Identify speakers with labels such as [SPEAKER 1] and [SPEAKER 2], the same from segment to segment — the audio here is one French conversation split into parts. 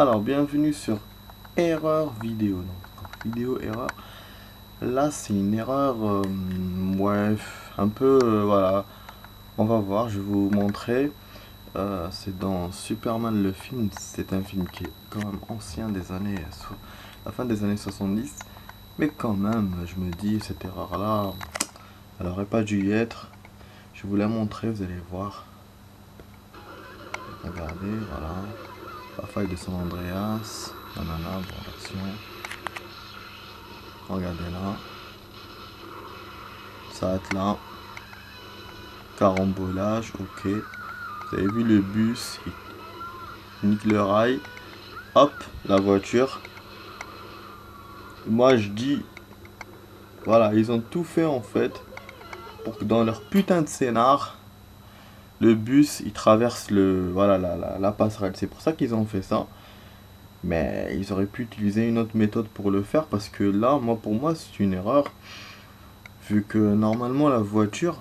[SPEAKER 1] Alors, bienvenue sur Erreur vidéo. Donc, vidéo erreur. Là, c'est une erreur, ouais, un peu, voilà. On va voir, je vais vous montrer. C'est dans Superman le film. C'est un film qui est quand même ancien des années, la fin des années 70. Mais quand même, je me dis, cette erreur-là, elle aurait pas dû y être. Je vais vous la montrer, vous allez voir. Regardez, voilà. La faille de San Andreas. Nanana, bon, l'action. Regardez là. Ça va être là. Carambolage, ok. Vous avez vu le bus, il nique le rail. Hop, la voiture. Moi je dis, voilà, ils ont tout fait en fait pour que dans leur putain de scénar, le bus il traverse voilà, la passerelle. C'est pour ça qu'ils ont fait ça. Mais ils auraient pu utiliser une autre méthode pour le faire parce que là, pour moi, c'est une erreur. Vu que normalement la voiture,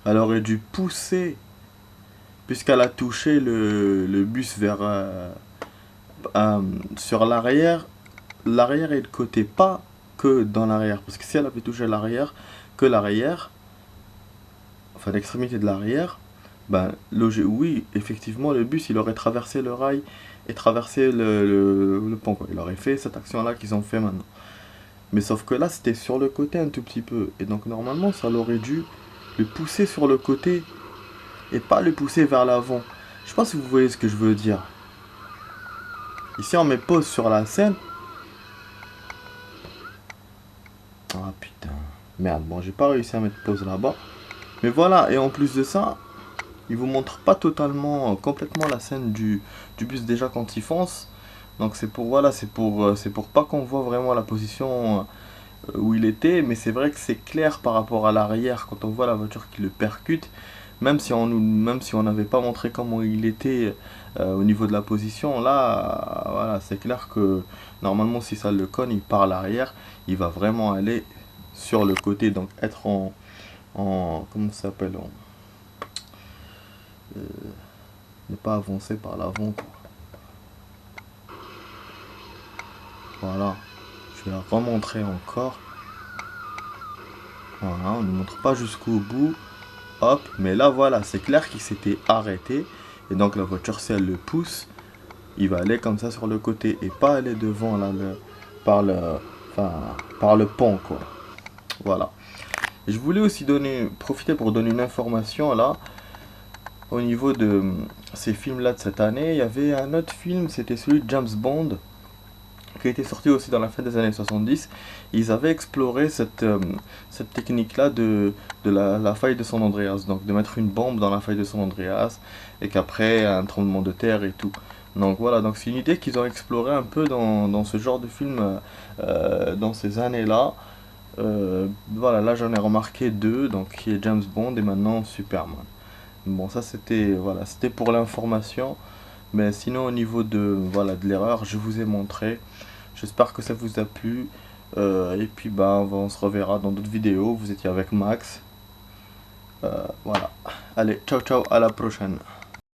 [SPEAKER 1] elle aurait dû pousser puisqu'elle a touché le bus vers sur l'arrière. L'arrière et le côté, pas que dans l'arrière. Parce que si elle avait touché l'arrière, que l'arrière, enfin l'extrémité de l'arrière, ben oui, effectivement, le bus il aurait traversé le rail et traversé le pont, quoi. Il aurait fait cette action-là qu'ils ont fait maintenant. Mais sauf que là, c'était sur le côté un tout petit peu. Et donc normalement, ça l'aurait dû le pousser sur le côté et pas le pousser vers l'avant. Je sais pas si vous voyez ce que je veux dire. Ici, on met pause sur la scène. Ah putain. Merde, bon, j'ai pas réussi à mettre pause là-bas. Mais voilà, et en plus de ça, il vous montre pas totalement, complètement la scène du bus déjà quand il fonce. Donc c'est pour, voilà, c'est pour pas qu'on voit vraiment la position où il était. Mais c'est vrai que c'est clair par rapport à l'arrière quand on voit la voiture qui le percute. Même si on n'avait pas montré comment il était au niveau de la position, là, voilà, c'est clair que normalement si ça le conne, il part à l'arrière, il va vraiment aller sur le côté, donc être comment ça s'appelle, ne pas avancer par l'avant, quoi. Voilà, je vais la remontrer encore. Voilà, on ne montre pas jusqu'au bout. Hop, mais là voilà, c'est clair qu'il s'était arrêté. Et donc la voiture, si elle le pousse, il va aller comme ça sur le côté et pas aller devant là, par par le pont, quoi. Voilà. Et je voulais aussi profiter pour donner une information là. Au niveau de ces films là de cette année, il y avait un autre film, c'était celui de James Bond, qui a été sorti aussi dans la fin des années 70. Ils avaient exploré cette technique-là de la faille de San Andreas. Donc de mettre une bombe dans la faille de San Andreas et qu'après un tremblement de terre et tout. Donc voilà, donc c'est une idée qu'ils ont exploré un peu dans ce genre de film dans ces années-là. Voilà, là j'en ai remarqué deux, donc qui est James Bond et maintenant Superman. Bon, ça c'était voilà, c'était pour l'information. Mais sinon au niveau voilà, de l'erreur, je vous ai montré. J'espère que ça vous a plu. Et puis bah, on se reverra dans d'autres vidéos. Vous étiez avec Max. Voilà. Allez, ciao ciao, à la prochaine.